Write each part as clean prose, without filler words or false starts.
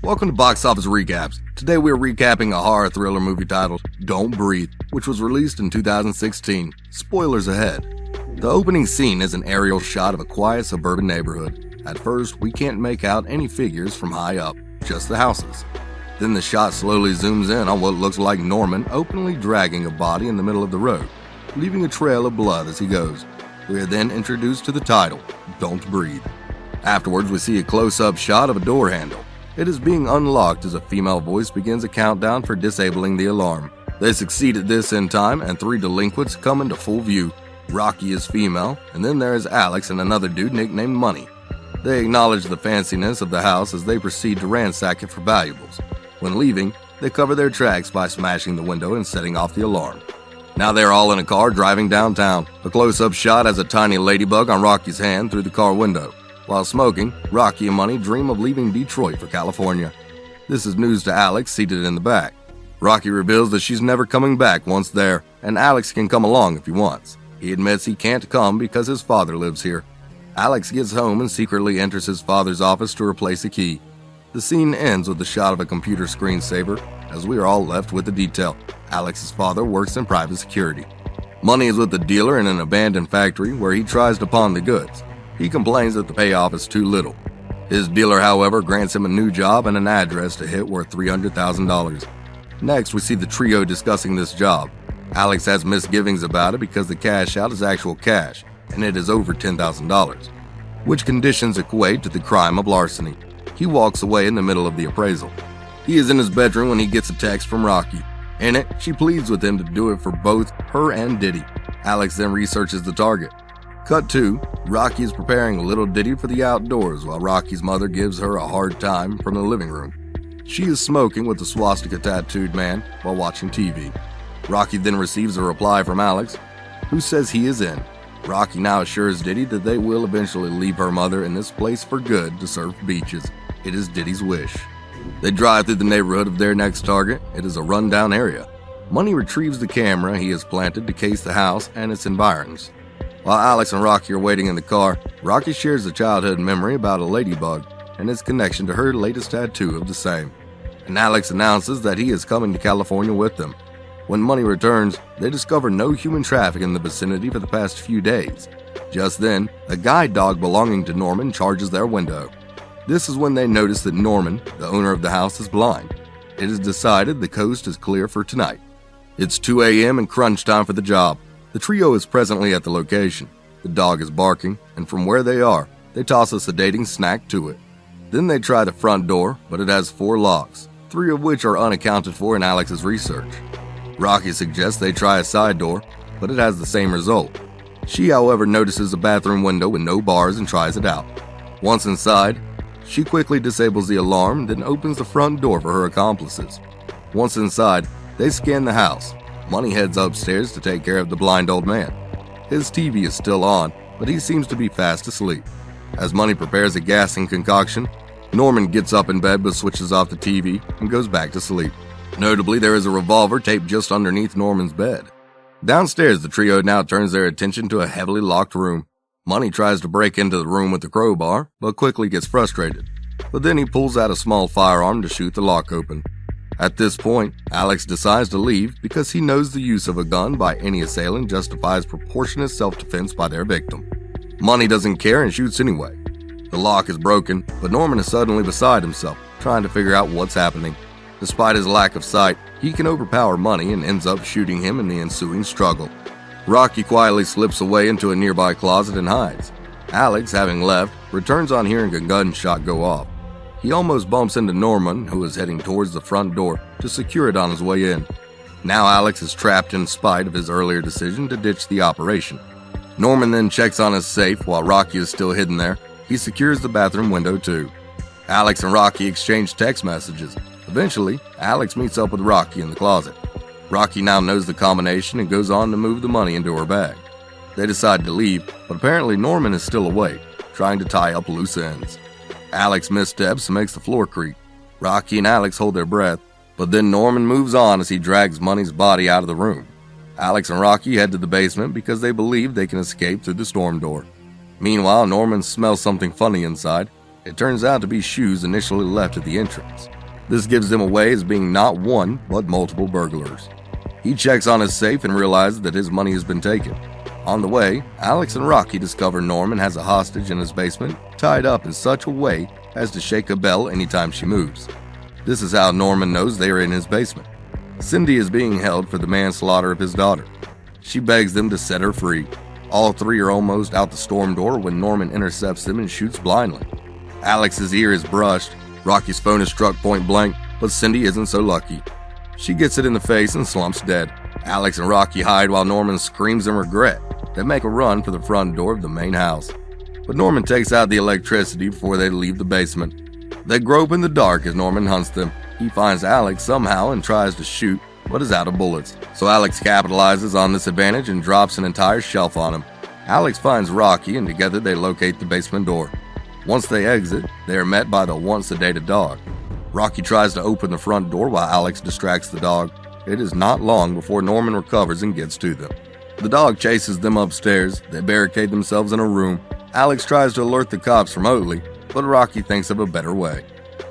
Welcome to Box Office Recaps. Today we are recapping a horror thriller movie titled Don't Breathe, which was released in 2016. Spoilers ahead. The opening scene is an aerial shot of a quiet suburban neighborhood. At first, we can't make out any figures from high up, just the houses. Then the shot slowly zooms in on what looks like Norman openly dragging a body in the middle of the road, leaving a trail of blood as he goes. We are then introduced to the title, Don't Breathe. Afterwards, we see a close-up shot of a door handle. It is being unlocked as a female voice begins a countdown for disabling the alarm. They succeed at this in time, and three delinquents come into full view. Rocky is female, and then there is Alex and another dude nicknamed Money. They acknowledge the fanciness of the house as they proceed to ransack it for valuables. When leaving, they cover their tracks by smashing the window and setting off the alarm. Now they're all in a car driving downtown. A close-up shot has a tiny ladybug on Rocky's hand through the car window. While smoking, Rocky and Money dream of leaving Detroit for California. This is news to Alex, seated in the back. Rocky reveals that she's never coming back once there, and Alex can come along if he wants. He admits he can't come because his father lives here. Alex gets home and secretly enters his father's office to replace a key. The scene ends with the shot of a computer screensaver, as we are all left with the detail. Alex's father works in private security. Money is with the dealer in an abandoned factory where he tries to pawn the goods. He complains that the payoff is too little. His dealer, however, grants him a new job and an address to hit worth $300,000. Next, we see the trio discussing this job. Alex has misgivings about it because the cash out is actual cash, and it is over $10,000, which conditions equate to the crime of larceny. He walks away in the middle of the appraisal. He is in his bedroom when he gets a text from Rocky. In it, she pleads with him to do it for both her and Diddy. Alex then researches the target. Cut 2, Rocky is preparing a little Diddy for the outdoors while Rocky's mother gives her a hard time from the living room. She is smoking with the swastika tattooed man while watching TV. Rocky then receives a reply from Alex, who says he is in. Rocky now assures Diddy that they will eventually leave her mother in this place for good to surf beaches. It is Diddy's wish. They drive through the neighborhood of their next target. It is a rundown area. Money retrieves the camera he has planted to case the house and its environs. While Alex and Rocky are waiting in the car, Rocky shares a childhood memory about a ladybug and its connection to her latest tattoo of the same. And Alex announces that he is coming to California with them. When Money returns, they discover no human traffic in the vicinity for the past few days. Just then, a guide dog belonging to Norman charges their window. This is when they notice that Norman, the owner of the house, is blind. It is decided the coast is clear for tonight. It's 2 a.m. and crunch time for the job. The trio is presently at the location. The dog is barking, and from where they are, they toss a sedating snack to it. Then they try the front door, but it has 4 locks, 3 of which are unaccounted for in Alex's research. Rocky suggests they try a side door, but it has the same result. She, however, notices a bathroom window with no bars and tries it out. Once inside, she quickly disables the alarm, then opens the front door for her accomplices. Once inside, they scan the house. Money heads upstairs to take care of the blind old man. His TV is still on, but he seems to be fast asleep. As Money prepares a gassing concoction, Norman gets up in bed but switches off the TV and goes back to sleep. Notably, there is a revolver taped just underneath Norman's bed. Downstairs, the trio now turns their attention to a heavily locked room. Money tries to break into the room with the crowbar, but quickly gets frustrated. But then he pulls out a small firearm to shoot the lock open. At this point, Alex decides to leave because he knows the use of a gun by any assailant justifies proportionate self-defense by their victim. Money doesn't care and shoots anyway. The lock is broken, but Norman is suddenly beside himself, trying to figure out what's happening. Despite his lack of sight, he can overpower Money and ends up shooting him in the ensuing struggle. Rocky quietly slips away into a nearby closet and hides. Alex, having left, returns on hearing a gunshot go off. He almost bumps into Norman, who is heading towards the front door to secure it on his way in. Now Alex is trapped in spite of his earlier decision to ditch the operation. Norman then checks on his safe while Rocky is still hidden there. He secures the bathroom window too. Alex and Rocky exchange text messages. Eventually, Alex meets up with Rocky in the closet. Rocky now knows the combination and goes on to move the money into her bag. They decide to leave, but apparently Norman is still awake, trying to tie up loose ends. Alex missteps and makes the floor creak. Rocky and Alex hold their breath, but then Norman moves on as he drags Money's body out of the room. Alex and Rocky head to the basement because they believe they can escape through the storm door. Meanwhile, Norman smells something funny inside. It turns out to be shoes initially left at the entrance. This gives them away as being not one, but multiple burglars. He checks on his safe and realizes that his money has been taken. On the way, Alex and Rocky discover Norman has a hostage in his basement, tied up in such a way as to shake a bell anytime she moves. This is how Norman knows they are in his basement. Cindy is being held for the manslaughter of his daughter. She begs them to set her free. All three are almost out the storm door when Norman intercepts them and shoots blindly. Alex's ear is brushed, Rocky's phone is struck point blank, but Cindy isn't so lucky. She gets it in the face and slumps dead. Alex and Rocky hide while Norman screams in regret. They make a run for the front door of the main house. But Norman takes out the electricity before they leave the basement. They grope in the dark as Norman hunts them. He finds Alex somehow and tries to shoot, but is out of bullets. So Alex capitalizes on this advantage and drops an entire shelf on him. Alex finds Rocky and together they locate the basement door. Once they exit, they are met by the once-sedated dog. Rocky tries to open the front door while Alex distracts the dog. It is not long before Norman recovers and gets to them. The dog chases them upstairs. They barricade themselves in a room. Alex tries to alert the cops remotely, but Rocky thinks of a better way.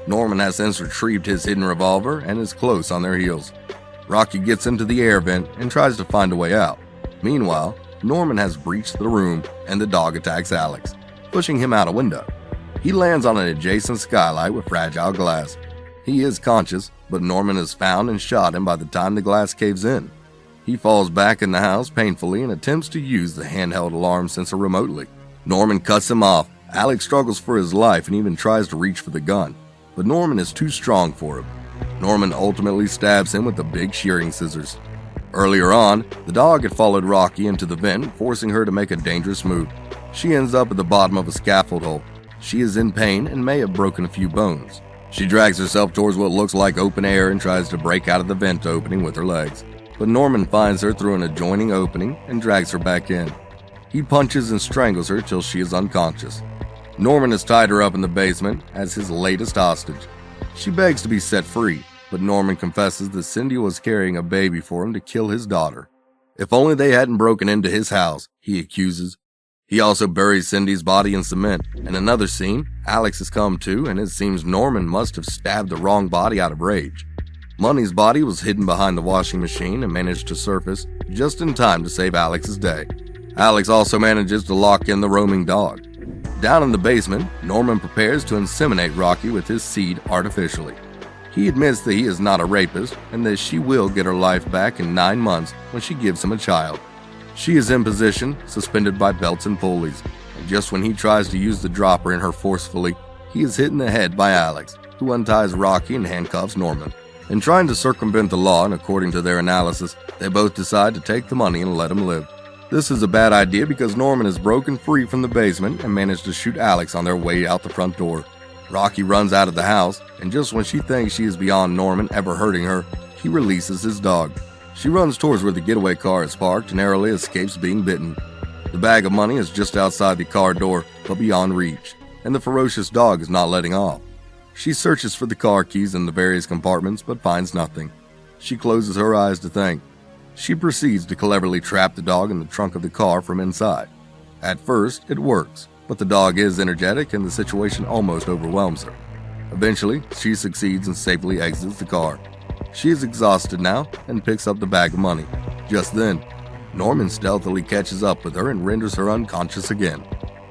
Norman has since retrieved his hidden revolver and is close on their heels. Rocky gets into the air vent and tries to find a way out. Meanwhile, Norman has breached the room and the dog attacks Alex, pushing him out a window. He lands on an adjacent skylight with fragile glass. He is conscious, but Norman has found and shot him by the time the glass caves in. He falls back in the house painfully and attempts to use the handheld alarm sensor remotely. Norman cuts him off. Alex struggles for his life and even tries to reach for the gun, but Norman is too strong for him. Norman ultimately stabs him with the big shearing scissors. Earlier on, the dog had followed Rocky into the vent, forcing her to make a dangerous move. She ends up at the bottom of a scaffold hole. She is in pain and may have broken a few bones. She drags herself towards what looks like open air and tries to break out of the vent opening with her legs. But Norman finds her through an adjoining opening and drags her back in. He punches and strangles her till she is unconscious. Norman has tied her up in the basement as his latest hostage. She begs to be set free, but Norman confesses that Cindy was carrying a baby for him to kill his daughter. If only they hadn't broken into his house, he accuses. He also buries Cindy's body in cement. In another scene, Alex has come to, and it seems Norman must have stabbed the wrong body out of rage. Money's body was hidden behind the washing machine and managed to surface just in time to save Alex's day. Alex also manages to lock in the roaming dog. Down in the basement, Norman prepares to inseminate Rocky with his seed artificially. He admits that he is not a rapist and that she will get her life back in 9 months when she gives him a child. She is in position, suspended by belts and pulleys, and just when he tries to use the dropper in her forcefully, he is hit in the head by Alex, who unties Rocky and handcuffs Norman. In trying to circumvent the law, and according to their analysis, they both decide to take the money and let him live. This is a bad idea because Norman is broken free from the basement and managed to shoot Alex on their way out the front door. Rocky runs out of the house, and just when she thinks she is beyond Norman ever hurting her, he releases his dog. She runs towards where the getaway car is parked and narrowly escapes being bitten. The bag of money is just outside the car door, but beyond reach, and the ferocious dog is not letting off. She searches for the car keys in the various compartments, but finds nothing. She closes her eyes to think. She proceeds to cleverly trap the dog in the trunk of the car from inside. At first, it works, but the dog is energetic and the situation almost overwhelms her. Eventually, she succeeds and safely exits the car. She is exhausted now and picks up the bag of money. Just then, Norman stealthily catches up with her and renders her unconscious again.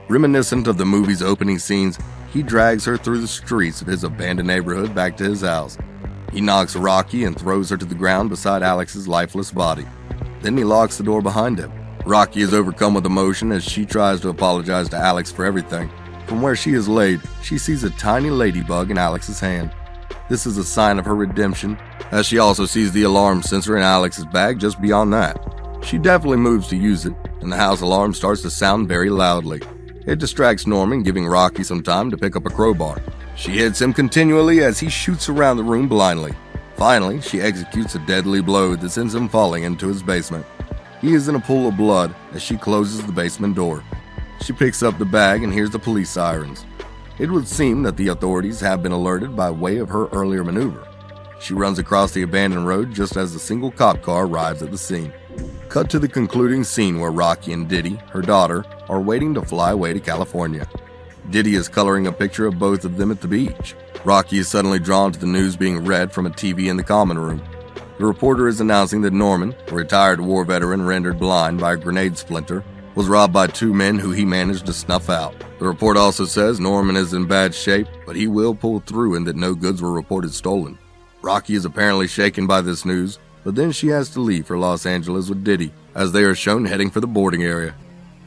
Reminiscent of the movie's opening scenes, he drags her through the streets of his abandoned neighborhood back to his house. He knocks Rocky and throws her to the ground beside Alex's lifeless body. Then he locks the door behind him. Rocky is overcome with emotion as she tries to apologize to Alex for everything. From where she is laid, she sees a tiny ladybug in Alex's hand. This is a sign of her redemption, as she also sees the alarm sensor in Alex's bag just beyond that. She definitely moves to use it, and the house alarm starts to sound very loudly. It distracts Norman, giving Rocky some time to pick up a crowbar. She hits him continually as he shoots around the room blindly. Finally, she executes a deadly blow that sends him falling into his basement. He is in a pool of blood as she closes the basement door. She picks up the bag and hears the police sirens. It would seem that the authorities have been alerted by way of her earlier maneuver. She runs across the abandoned road just as a single cop car arrives at the scene. Cut to the concluding scene where Rocky and Diddy, her daughter, are waiting to fly away to California. Diddy is coloring a picture of both of them at the beach. Rocky is suddenly drawn to the news being read from a TV in the common room. The reporter is announcing that Norman, a retired war veteran rendered blind by a grenade splinter, was robbed by two men who he managed to snuff out. The report also says Norman is in bad shape, but he will pull through and that no goods were reported stolen. Rocky is apparently shaken by this news, but then she has to leave for Los Angeles with Diddy, as they are shown heading for the boarding area.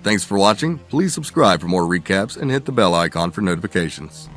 Thanks for watching. Please subscribe for more recaps and hit the bell icon for notifications.